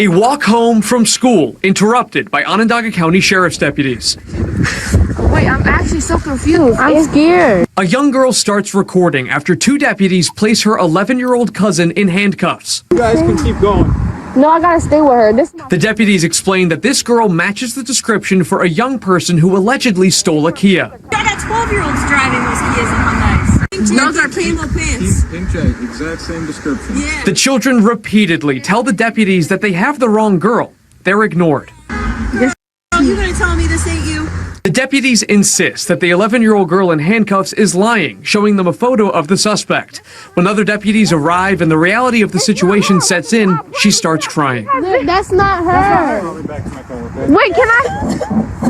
A walk home from school interrupted by Onondaga County Sheriff's deputies. Wait, I'm actually so confused. I'm scared. A young girl starts recording after two deputies place her 11-year-old cousin in handcuffs. You guys can keep going. No, I gotta stay with her. The deputies explain that this girl matches the description for a young person who allegedly stole a Kia. I got 12-year-olds driving those Kias and Hyundais. Those are camo pants. NJ, exact same description. Yeah. The children repeatedly tell the deputies that they have the wrong girl. They're ignored. Oh, you gonna tell me this ain't you? The deputies insist that the 11-year-old girl in handcuffs is lying, showing them a photo of the suspect. When other deputies arrive and the reality of the situation sets in, she starts crying. That's not her. Wait, can I?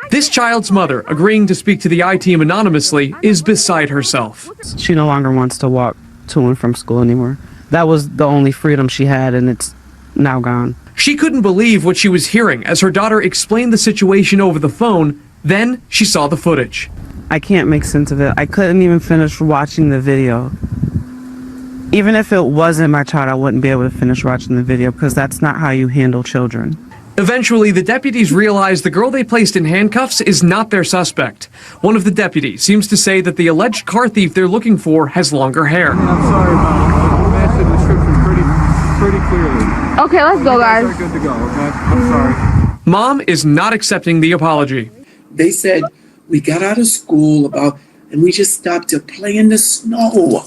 This child's mother, agreeing to speak to the I-Team anonymously, is beside herself. She no longer wants to walk to and from school anymore. That was the only freedom she had, and it's now gone. She couldn't believe what she was hearing as her daughter explained the situation over the phone. Then she saw the footage. I can't make sense of it. I couldn't even finish watching the video. Even if it wasn't my child, I wouldn't be able to finish watching the video because that's not how you handle children. Eventually, the deputies realized the girl they placed in handcuffs is not their suspect. One of the deputies seems to say that the alleged car thief they're looking for has longer hair. I'm sorry about it. You matched the description pretty clearly. Okay, let's go, guys. We're good to go, okay? I'm sorry. Mom is not accepting the apology. They said we got out of school and we just stopped to play in the snow.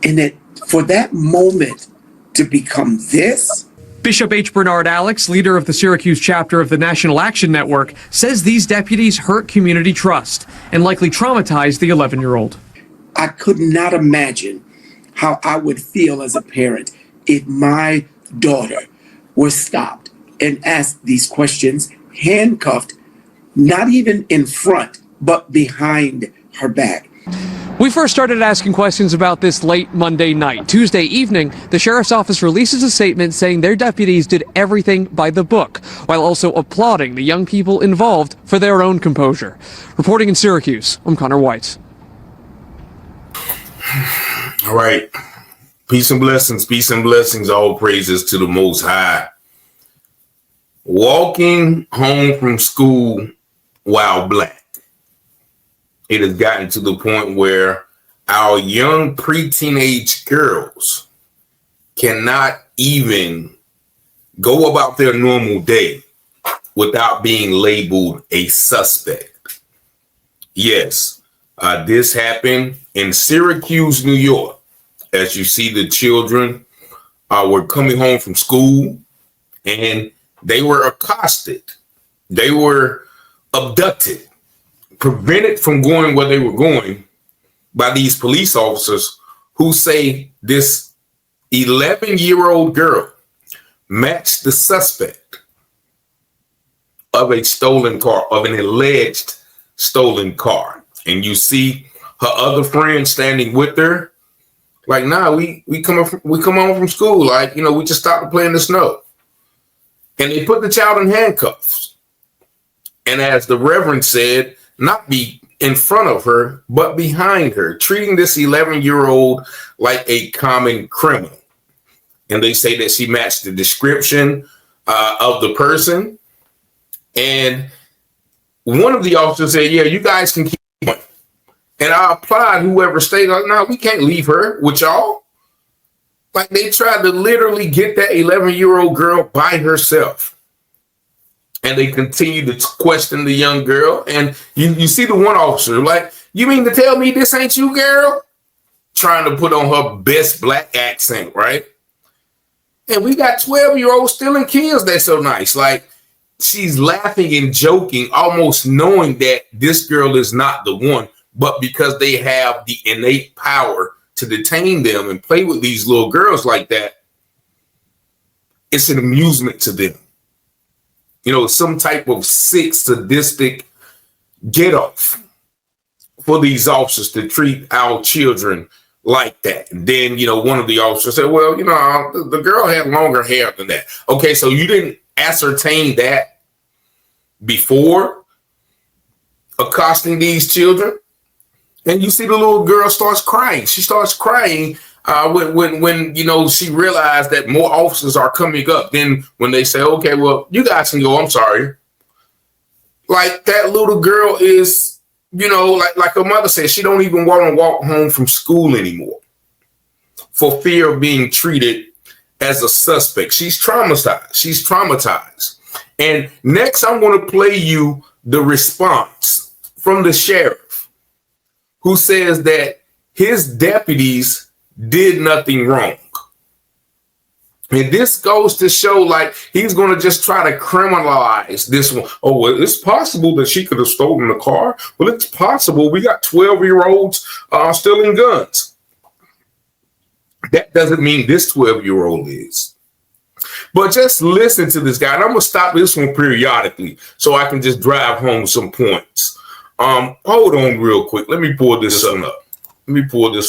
And that for that moment to become this. Bishop H. Bernard Alex, leader of the Syracuse chapter of the National Action Network, says these deputies hurt community trust and likely traumatized the 11-year-old. I could not imagine how I would feel as a parent if my daughter was stopped and asked these questions, handcuffed, not even in front, but behind her back. We first started asking questions about this late Monday night. Tuesday evening, the sheriff's office releases a statement saying their deputies did everything by the book, while also applauding the young people involved for their own composure. Reporting in Syracuse, I'm Connor White. All right. Peace and blessings, all praises to the Most High. Walking home from school while black. It has gotten to the point where our young pre-teenage girls cannot even go about their normal day without being labeled a suspect. Yes, this happened in Syracuse, New York. As you see, the children were coming home from school and they were accosted. They were abducted, prevented from going where they were going by these police officers who say this 11-year-old girl matched the suspect of a stolen car, of an alleged stolen car. And you see her other friend standing with her, like, nah, we come home from school, like, you know, we just stopped to play in the snow. And they put the child in handcuffs. And as the Reverend said, not be in front of her, but behind her, treating this 11-year-old like a common criminal. And they say that she matched the description of the person. And one of the officers said, yeah, you guys can keep going. And I applaud whoever stayed, like, no, we can't leave her with y'all. Like, they tried to literally get that 11-year-old girl by herself. And they continue to question the young girl. And you see the one officer, like, you mean to tell me this ain't you, girl? Trying to put on her best black accent, right? And we got 12-year-olds stealing kids. That's so nice. Like, she's laughing and joking, almost knowing that this girl is not the one. But because they have the innate power to detain them and play with these little girls like that, it's an amusement to them. You know, some type of sick, sadistic get off for these officers to treat our children like that. And then, you know, one of the officers said, well, you know, the girl had longer hair than that. Okay, so you didn't ascertain that before accosting these children? And you see the little girl starts crying. She starts crying When she realized that more officers are coming up, then when they say, okay, well, you guys can go, I'm sorry. Like that little girl is, like her mother said, she don't even want to walk home from school anymore for fear of being treated as a suspect. She's traumatized. And next, I'm going to play you the response from the sheriff, who says that his deputies did nothing wrong. And this goes to show, like, he's going to just try to criminalize this one. Oh, well, it's possible that she could have stolen the car. Well, it's possible we got 12-year-olds stealing guns. That doesn't mean this 12-year-old is. But just listen to this guy. And I'm going to stop this one periodically so I can just drive home some points. Hold on real quick. Let me pull this one up.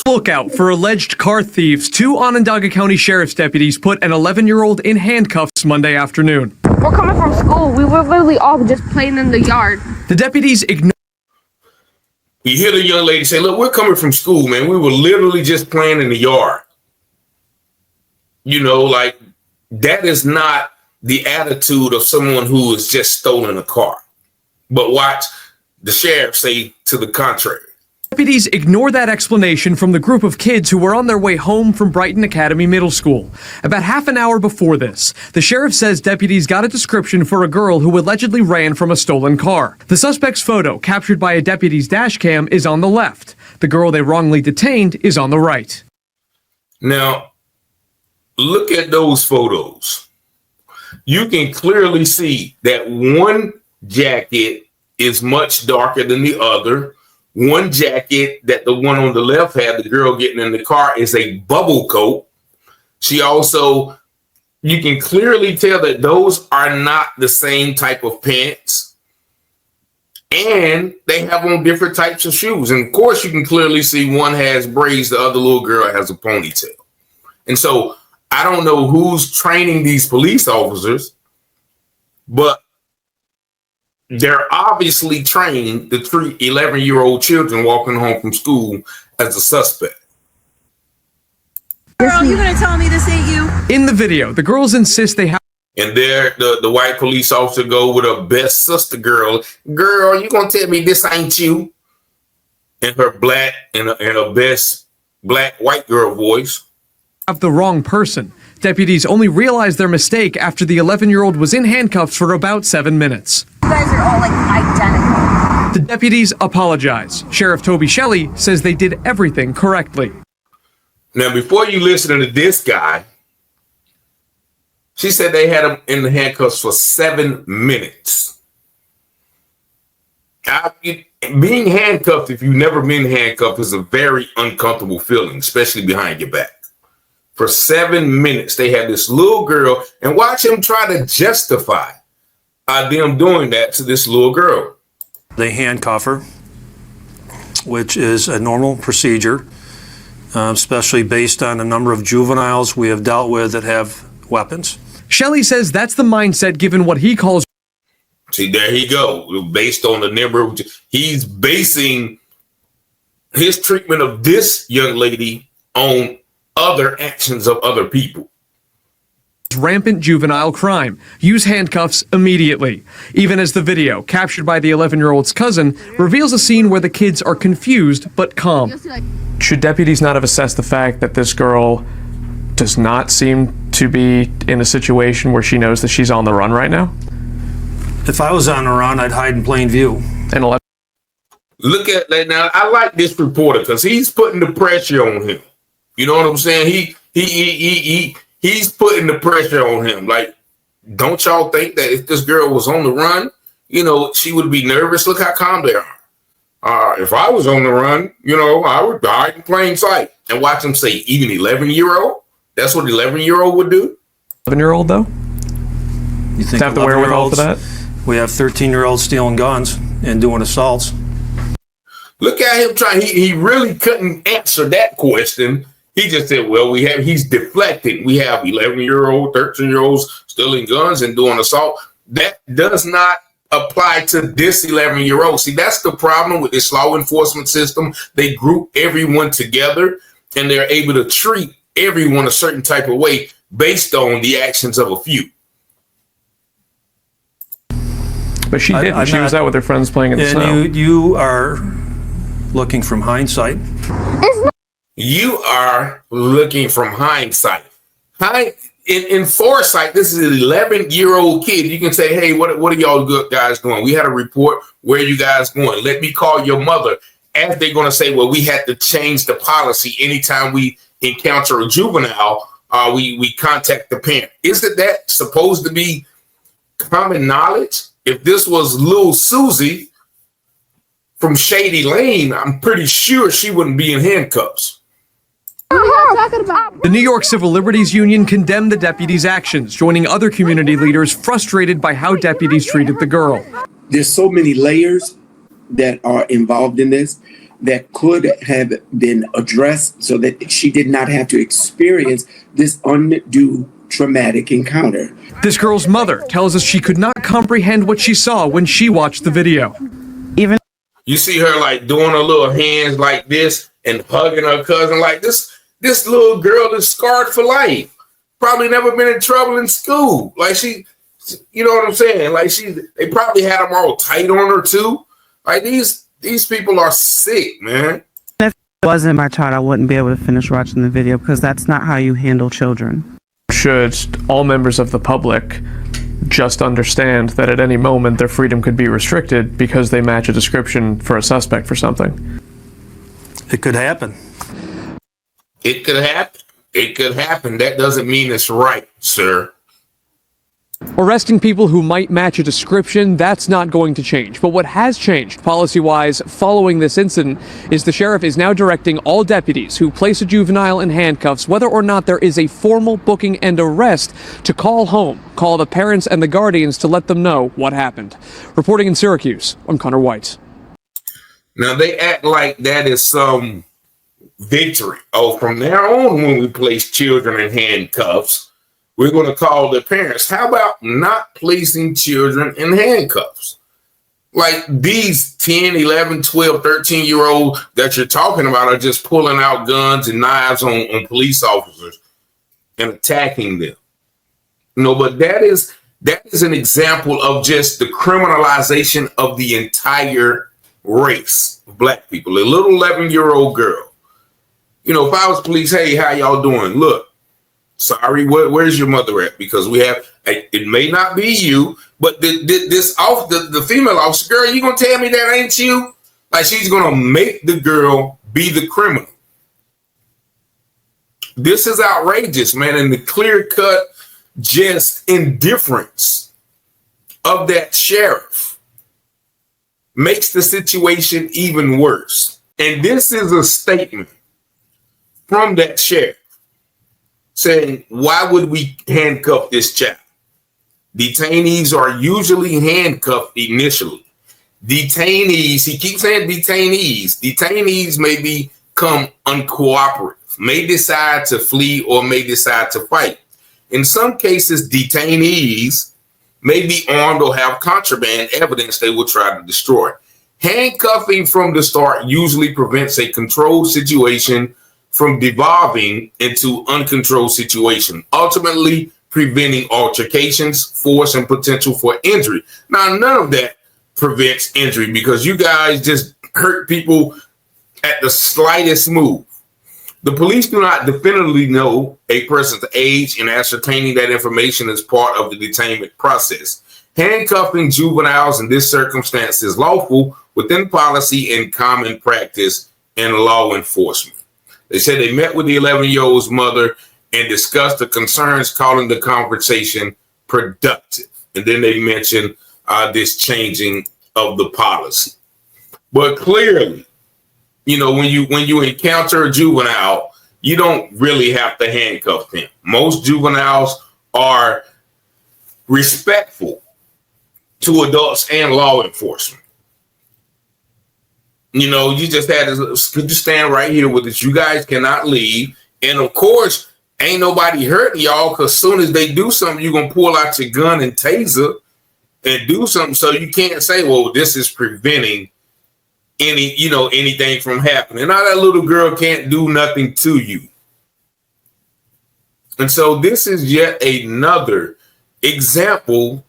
Lookout for alleged car thieves. 2 Onondaga County Sheriff's deputies put an 11-year-old in handcuffs Monday afternoon. We're coming from school. We were literally all just playing in the yard. The deputies ignored. You hear the young lady say, look, we're coming from school, man. We were literally just playing in the yard. Like, that is not the attitude of someone who has just stolen a car. But watch the sheriff say to the contrary. Deputies ignore that explanation from the group of kids who were on their way home from Brighton Academy Middle School. About half an hour before this, the sheriff says deputies got a description for a girl who allegedly ran from a stolen car. The suspect's photo, captured by a deputy's dash cam, is on the left. The girl they wrongly detained is on the right. Now, look at those photos. You can clearly see that one jacket is much darker than the other. One jacket that the one on the left had, the girl getting in the car, is a bubble coat. You can clearly tell that those are not the same type of pants. And they have on different types of shoes. And of course, you can clearly see one has braids, the other little girl has a ponytail. And so I don't know who's training these police officers, but they're obviously trained to treat 11-year-old children walking home from school as a suspect. Girl, you gonna tell me this ain't you? In the video, the girls insist they have. And there, the white police officer go with her best sister girl. Girl, you gonna tell me this ain't you? In her black and her best black white girl voice. Have the wrong person. Deputies only realized their mistake after the 11-year-old was in handcuffs for about 7 minutes. You guys are all like identical. The deputies apologize. Sheriff Toby Shelley says they did everything correctly. Now, before you listen to this guy, she said they had him in the handcuffs for 7 minutes. Being handcuffed, if you've never been handcuffed, is a very uncomfortable feeling, especially behind your back. For 7 minutes, they had this little girl, and watch him try to justify them doing that to this little girl. They handcuff her, which is a normal procedure, especially based on the number of juveniles we have dealt with that have weapons. Shelley says that's the mindset given what he calls. See, there he go. Based on the number of, he's basing his treatment of this young lady on other actions of other people. Rampant juvenile crime. Use handcuffs immediately. Even as the video, captured by the 11-year-old's cousin, reveals a scene where the kids are confused but calm. Should deputies not have assessed the fact that this girl does not seem to be in a situation where she knows that she's on the run right now? If I was on the run, I'd hide in plain view. And look at that now. I like this reporter because he's putting the pressure on him. You know what I'm saying? He's putting the pressure on him. Like, don't y'all think that if this girl was on the run, she would be nervous? Look how calm they are. If I was on the run, I would hide in plain sight. And watch him say, even 11-year-old? That's what 11-year-old would do? 11-year-old, though? You think have the wherewithal for that? We have 13-year-olds stealing guns and doing assaults. Look at him trying. He really couldn't answer that question. He just said, well, he's deflecting. We have 11-year-old, 13-year-olds stealing guns and doing assault. That does not apply to this 11-year-old. See, that's the problem with this law enforcement system. They group everyone together. and they're able to treat everyone a certain type of way based on the actions of a few. But she didn't. She was out with her friends playing in the snow. And you are looking from hindsight. You are looking from hindsight. In foresight, this is an 11-year-old kid. You can say, hey, what are y'all good guys doing? We had a report. Where are you guys going? Let me call your mother. As they're going to say, well, we had to change the policy. Anytime we encounter a juvenile, we contact the parent. Isn't that supposed to be common knowledge? If this was little Susie from Shady Lane, I'm pretty sure she wouldn't be in handcuffs. The New York Civil Liberties Union condemned the deputies' actions, joining other community leaders frustrated by how deputies treated the girl. There's so many layers that are involved in this that could have been addressed so that she did not have to experience this undue traumatic encounter. This girl's mother tells us she could not comprehend what she saw when she watched the video. Even You see her like doing her little hands like this and hugging her cousin like this. This little girl is scarred for life. Probably never been in trouble in school. Like she, you know what I'm saying? Like they probably had them all tight on her too. Like these people are sick, man. if it wasn't my child, I wouldn't be able to finish watching the video because that's not how you handle children. Should all members of the public just understand that at any moment their freedom could be restricted because they match a description for a suspect for something? It could happen. It could happen. It could happen. That doesn't mean it's right, sir. Arresting people who might match a description, that's not going to change. But what has changed, policy-wise, following this incident, is the sheriff is now directing all deputies who place a juvenile in handcuffs, whether or not there is a formal booking and arrest, to call home, call the parents and the guardians to let them know what happened. Reporting in Syracuse, I'm Connor White. Now they act like that is some victory. Oh, from now on, when we place children in handcuffs, we're going to call the parents. How about not placing children in handcuffs? Like these 10, 11, 12, 13-year-olds that you're talking about are just pulling out guns and knives on police officers and attacking them. No, but that is an example of just the criminalization of the entire race of black people. A little 11-year-old girl. You know, if I was police, hey, how y'all doing? Look, sorry, where's your mother at? Because we have, it may not be you, but the female officer, girl, you gonna tell me that ain't you? Like she's gonna make the girl be the criminal. This is outrageous, man. And the clear-cut just indifference of that sheriff makes the situation even worse. And this is a statement from that sheriff saying, why would we handcuff this child? Detainees are usually handcuffed initially. Detainees, he keeps saying detainees. Detainees may become uncooperative, may decide to flee or may decide to fight. In some cases, detainees may be armed or have contraband evidence they will try to destroy. Handcuffing from the start usually prevents a controlled situation from devolving into uncontrolled situation, ultimately preventing altercations, force, and potential for injury. Now, none of that prevents injury because you guys just hurt people at the slightest move. The police do not definitively know a person's age, and ascertaining that information is part of the detainment process. Handcuffing juveniles in this circumstance is lawful within policy and common practice in law enforcement. They said they met with the 11-year-old's mother and discussed the concerns, calling the conversation productive. And then they mentioned this changing of the policy. But clearly, you know, when you encounter a juvenile, you don't really have to handcuff them. Most juveniles are respectful to adults and law enforcement. You know, you just had to stand right here with us. You guys cannot leave. And of course, ain't nobody hurting y'all because as soon as they do something, you're going to pull out your gun and taser and do something. So you can't say, well, this is preventing anything from happening. Now that little girl can't do nothing to you. And so this is yet another example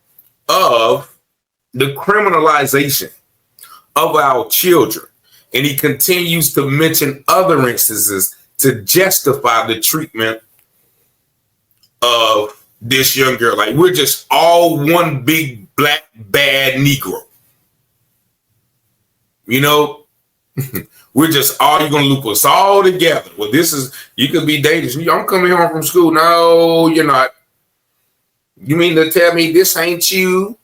of the criminalization of our children. And he continues to mention other instances to justify the treatment of this young girl. Like, we're just all one big black bad Negro. We're just all, you're going to loop us all together. Well, you could be dangerous. I'm coming home from school. No, you're not. You mean to tell me this ain't you?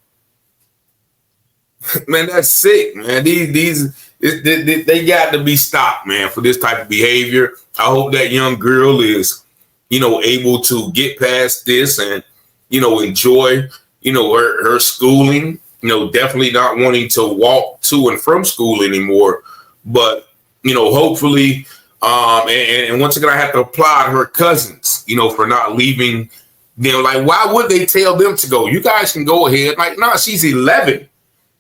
Man, that's sick, man. They got to be stopped, man, for this type of behavior. I hope that young girl is, able to get past this and, enjoy, her schooling, definitely not wanting to walk to and from school anymore. But, hopefully, and once again, I have to applaud her cousins, for not leaving them. Like, why would they tell them to go? You guys can go ahead. Like, no, she's 11.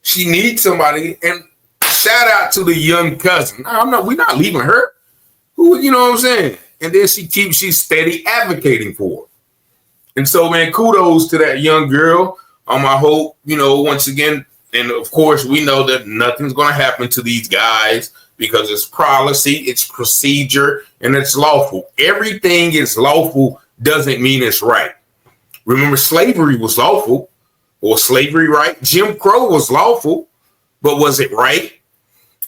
She needs somebody. And shout out to the young cousin. No, we're not leaving her. Who, you know what I'm saying? And then she's steady advocating for her. And so, man, kudos to that young girl. I hope, once again, and of course, we know that nothing's going to happen to these guys because it's policy, it's procedure, and it's lawful. Everything is lawful doesn't mean it's right. Remember, slavery was lawful, or slavery right? Jim Crow was lawful, but was it right?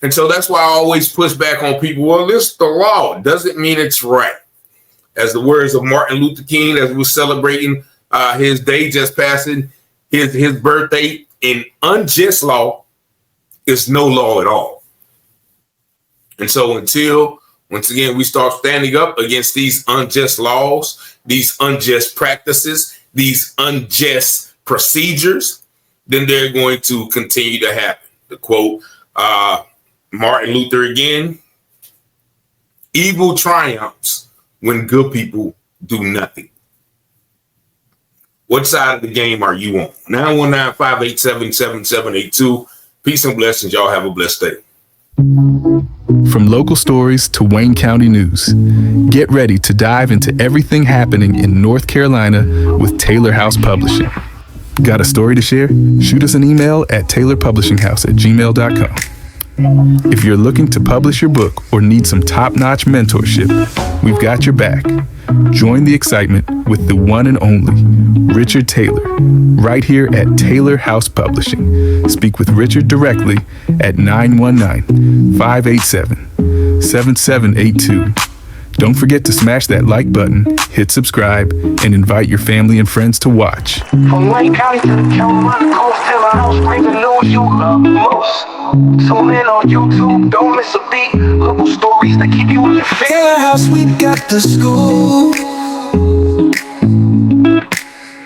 And so that's why I always push back on people. Well, this is the law. It doesn't mean it's right. As the words of Martin Luther King, as we're celebrating his day just passing, his birthday, in unjust law is no law at all. And so until, once again, we start standing up against these unjust laws, these unjust practices, these unjust procedures, then they're going to continue to happen. To quote Martin Luther again, evil triumphs when good people do nothing. What side of the game are you on? 919-587-7782. Peace and blessings. Y'all have a blessed day. From local stories to Wayne County news, get ready to dive into everything happening in North Carolina with Taylor House Publishing. Got a story to share? Shoot us an email at taylorpublishinghouse@gmail.com. If you're looking to publish your book or need some top-notch mentorship, we've got your back. Join the excitement with the one and only Richard Taylor, right here at Taylor House Publishing. Speak with Richard directly at 919-587-7782. Don't forget to smash that like button, hit subscribe, and invite your family and friends to watch. From Wayne County to the Carolina coast, Taylor House brings the news you love most. Tune in on YouTube, don't miss a beat. Local stories that keep you in your feet. Taylor House, we got the school.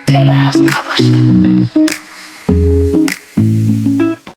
Taylor House Publishing.